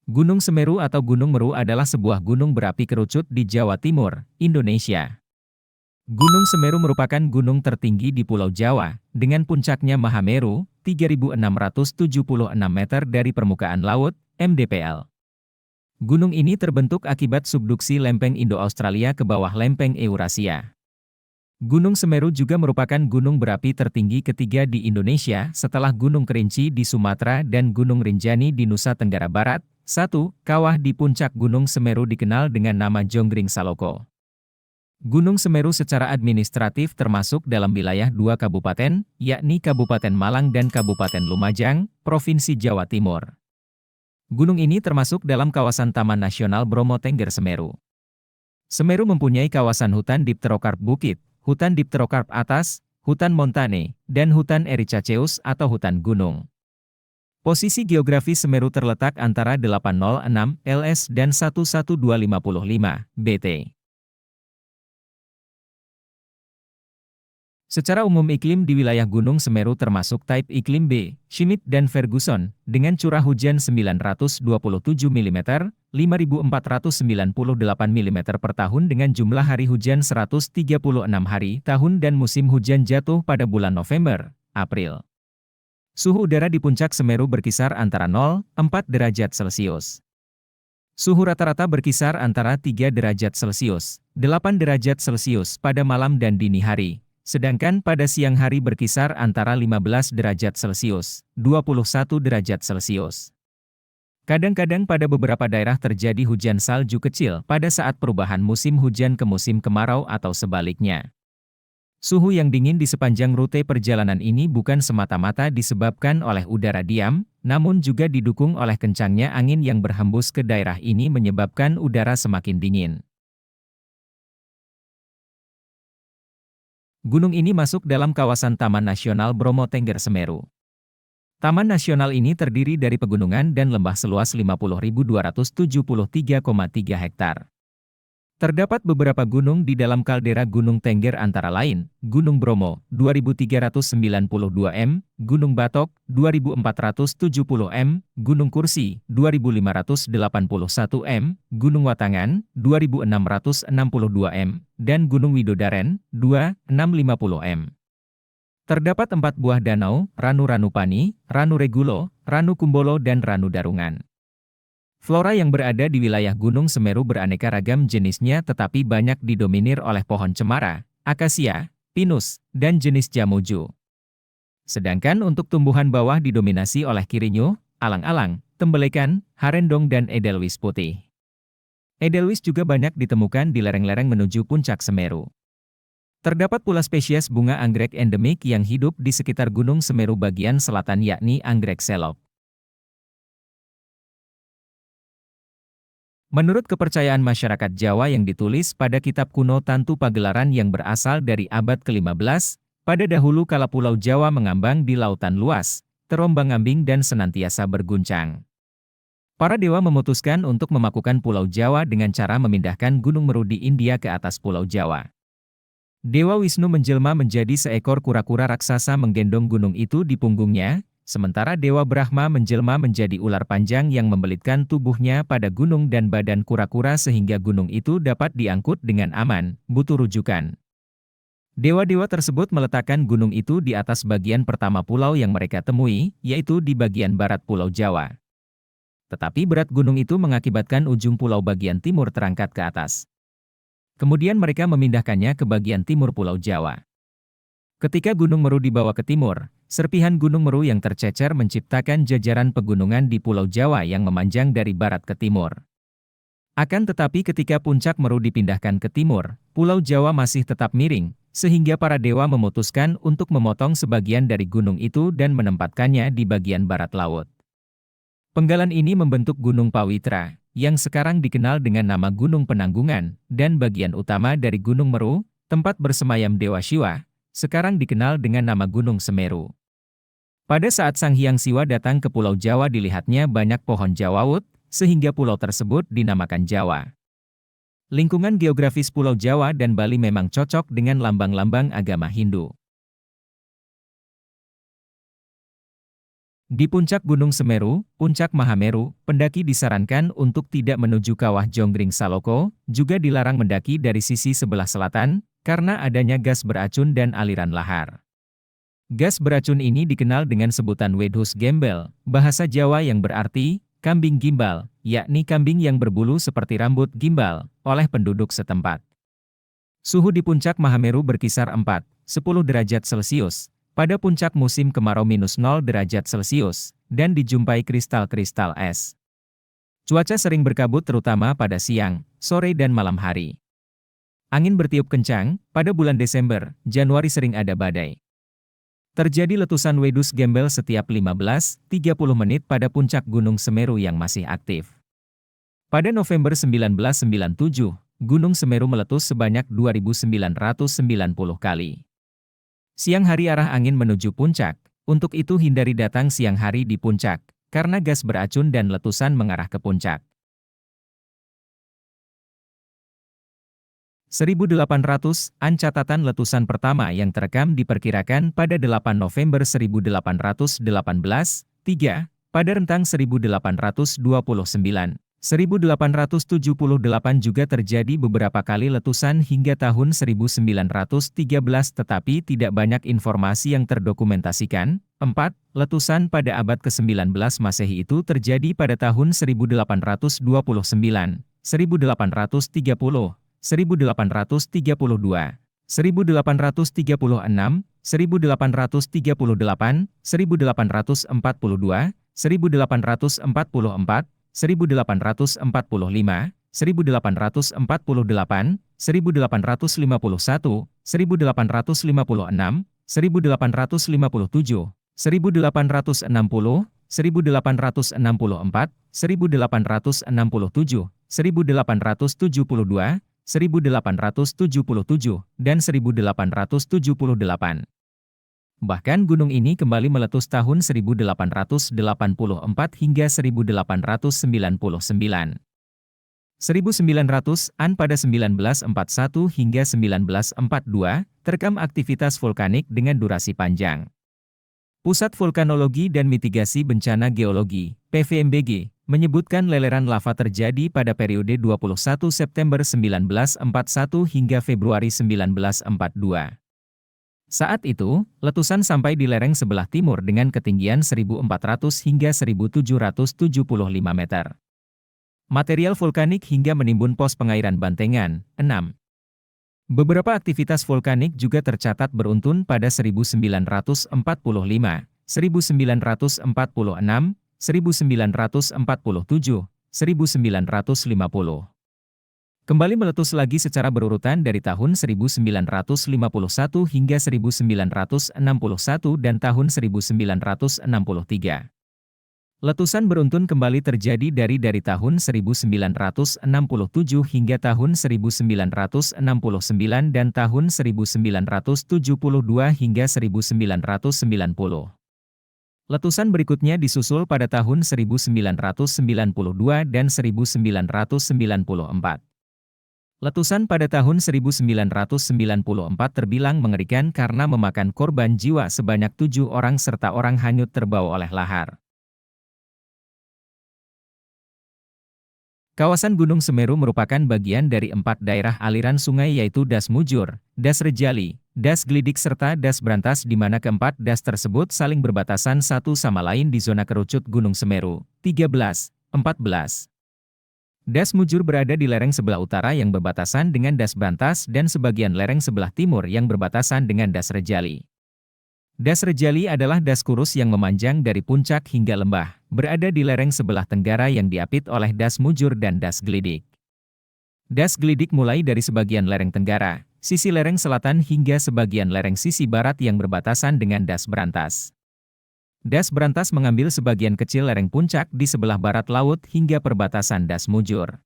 Gunung Semeru atau Gunung Meru adalah sebuah gunung berapi kerucut di Jawa Timur, Indonesia. Gunung Semeru merupakan gunung tertinggi di Pulau Jawa, dengan puncaknya Mahameru, 3.676 meter dari permukaan laut, mdpl. Gunung ini terbentuk akibat subduksi lempeng Indo-Australia ke bawah lempeng Eurasia. Gunung Semeru juga merupakan gunung berapi tertinggi ketiga di Indonesia setelah Gunung Kerinci di Sumatera dan Gunung Rinjani di Nusa Tenggara Barat. 1. Kawah di puncak Gunung Semeru dikenal dengan nama Jonggring Saloko. Gunung Semeru secara administratif termasuk dalam wilayah dua kabupaten, yakni Kabupaten Malang dan Kabupaten Lumajang, Provinsi Jawa Timur. Gunung ini termasuk dalam kawasan Taman Nasional Bromo Tengger Semeru. Semeru mempunyai kawasan hutan dipterokarp bukit, hutan dipterokarp atas, hutan montane, dan hutan ericaceus atau hutan gunung. Posisi geografis Semeru terletak antara 806 LS dan 11255 BT. Secara umum iklim di wilayah Gunung Semeru termasuk type iklim B, Schmidt dan Ferguson, dengan curah hujan 927 mm, 5.498 mm per tahun dengan jumlah hari hujan 136 hari tahun dan musim hujan jatuh pada bulan November, April. Suhu udara di puncak Semeru berkisar antara 0,4 derajat Celcius. Suhu rata-rata berkisar antara 3 derajat Celcius, 8 derajat Celcius pada malam dan dini hari. Sedangkan pada siang hari berkisar antara 15 derajat Celcius, 21 derajat Celcius. Kadang-kadang pada beberapa daerah terjadi hujan salju kecil pada saat perubahan musim hujan ke musim kemarau atau sebaliknya. Suhu yang dingin di sepanjang rute perjalanan ini bukan semata-mata disebabkan oleh udara diam, namun juga didukung oleh kencangnya angin yang berhembus ke daerah ini menyebabkan udara semakin dingin. Gunung ini masuk dalam kawasan Taman Nasional Bromo Tengger Semeru. Taman nasional ini terdiri dari pegunungan dan lembah seluas 50.273,3 hektar. Terdapat beberapa gunung di dalam kaldera Gunung Tengger antara lain, Gunung Bromo, 2.392 m, Gunung Batok, 2.470 m, Gunung Kursi, 2.581 m, Gunung Watangan, 2.662 m, dan Gunung Widodaren, 2.650 m. Terdapat 4 buah danau, Ranu Ranupani, Ranu Regulo, Ranu Kumbolo dan Ranu Darungan. Flora yang berada di wilayah Gunung Semeru beraneka ragam jenisnya tetapi banyak didominir oleh pohon cemara, akasia, pinus, dan jenis jamuju. Sedangkan untuk tumbuhan bawah didominasi oleh kirinyo, alang-alang, tembelekan, harendong dan edelweiss putih. Edelweiss juga banyak ditemukan di lereng-lereng menuju puncak Semeru. Terdapat pula spesies bunga anggrek endemik yang hidup di sekitar Gunung Semeru bagian selatan yakni anggrek selok. Menurut kepercayaan masyarakat Jawa yang ditulis pada kitab kuno Tantu Pagelaran yang berasal dari abad ke-15, pada dahulu kala Pulau Jawa mengambang di lautan luas, terombang-ambing dan senantiasa berguncang. Para dewa memutuskan untuk memakukan Pulau Jawa dengan cara memindahkan Gunung Meru di India ke atas Pulau Jawa. Dewa Wisnu menjelma menjadi seekor kura-kura raksasa menggendong gunung itu di punggungnya, sementara Dewa Brahma menjelma menjadi ular panjang yang membelitkan tubuhnya pada gunung dan badan kura-kura sehingga gunung itu dapat diangkut dengan aman, butuh rujukan. Dewa-dewa tersebut meletakkan gunung itu di atas bagian pertama pulau yang mereka temui, yaitu di bagian barat Pulau Jawa. Tetapi berat gunung itu mengakibatkan ujung pulau bagian timur terangkat ke atas. Kemudian mereka memindahkannya ke bagian timur Pulau Jawa. Ketika Gunung Meru dibawa ke timur, serpihan Gunung Meru yang tercecer menciptakan jajaran pegunungan di Pulau Jawa yang memanjang dari barat ke timur. Akan tetapi ketika puncak Meru dipindahkan ke timur, Pulau Jawa masih tetap miring, sehingga para dewa memutuskan untuk memotong sebagian dari gunung itu dan menempatkannya di bagian barat laut. Penggalan ini membentuk Gunung Pawitra, yang sekarang dikenal dengan nama Gunung Penanggungan, dan bagian utama dari Gunung Meru, tempat bersemayam Dewa Siwa, sekarang dikenal dengan nama Gunung Semeru. Pada saat Sang Hyang Siwa datang ke Pulau Jawa dilihatnya banyak pohon jawawut, sehingga pulau tersebut dinamakan Jawa. Lingkungan geografis Pulau Jawa dan Bali memang cocok dengan lambang-lambang agama Hindu. Di puncak Gunung Semeru, Puncak Mahameru, pendaki disarankan untuk tidak menuju Kawah Jonggring Saloko, juga dilarang mendaki dari sisi sebelah selatan, karena adanya gas beracun dan aliran lahar. Gas beracun ini dikenal dengan sebutan Wedhus gembel, bahasa Jawa yang berarti kambing gimbal, yakni kambing yang berbulu seperti rambut gimbal, oleh penduduk setempat. Suhu di puncak Mahameru berkisar 4-10 derajat Celcius, pada puncak musim kemarau -0 derajat Celcius, dan dijumpai kristal-kristal es. Cuaca sering berkabut terutama pada siang, sore dan malam hari. Angin bertiup kencang, pada bulan Desember, Januari sering ada badai. Terjadi letusan Wedhus gembel setiap 15-30 menit pada puncak Gunung Semeru yang masih aktif. Pada November 1997, Gunung Semeru meletus sebanyak 2.990 kali. Siang hari arah angin menuju puncak, untuk itu hindari datang siang hari di puncak, karena gas beracun dan letusan mengarah ke puncak. 1800-an catatan letusan pertama yang terekam diperkirakan pada 8 November 1818, 3, pada rentang 1829. 1878 juga terjadi beberapa kali letusan hingga tahun 1913 tetapi tidak banyak informasi yang terdokumentasikan. 4. Letusan pada abad ke-19 Masehi itu terjadi pada tahun 1829, 1830, 1832, 1836, 1838, 1842, 1844, 1845, 1848, 1851, 1856, 1857, 1860, 1864, 1867, 1877, 1877, 1877, dan 1878. Bahkan gunung ini kembali meletus tahun 1884 hingga 1899. 1900-an pada 1941 hingga 1942, terekam aktivitas vulkanik dengan durasi panjang. Pusat Vulkanologi dan Mitigasi Bencana Geologi, PVMBG, menyebutkan leleran lava terjadi pada periode 21 September 1941 hingga Februari 1942. Saat itu, letusan sampai di lereng sebelah timur dengan ketinggian 1.400 hingga 1.775 meter. Material vulkanik hingga menimbun pos pengairan Bantengan. 6. Beberapa aktivitas vulkanik juga tercatat beruntun pada 1945, 1946, 1947, 1950. Kembali meletus lagi secara berurutan dari tahun 1951 hingga 1961 dan tahun 1963. Letusan beruntun kembali terjadi dari tahun 1967 hingga tahun 1969 dan tahun 1972 hingga 1990. Letusan berikutnya disusul pada tahun 1992 dan 1994. Letusan pada tahun 1994 terbilang mengerikan karena memakan korban jiwa sebanyak 7 orang serta orang hanyut terbawa oleh lahar. Kawasan Gunung Semeru merupakan bagian dari 4 daerah aliran sungai yaitu Das Mujur, Das Rejali, Das Glidik serta Das Brantas di mana keempat das tersebut saling berbatasan satu sama lain di zona kerucut Gunung Semeru. 13. 14. Das Mujur berada di lereng sebelah utara yang berbatasan dengan Das Brantas dan sebagian lereng sebelah timur yang berbatasan dengan Das Rejali. Das Rejali adalah das kurus yang memanjang dari puncak hingga lembah, berada di lereng sebelah tenggara yang diapit oleh Das Mujur dan Das Glidik. Das Glidik mulai dari sebagian lereng tenggara, sisi lereng selatan hingga sebagian lereng sisi barat yang berbatasan dengan Das Brantas. Das Brantas mengambil sebagian kecil lereng puncak di sebelah barat laut hingga perbatasan Das Mujur.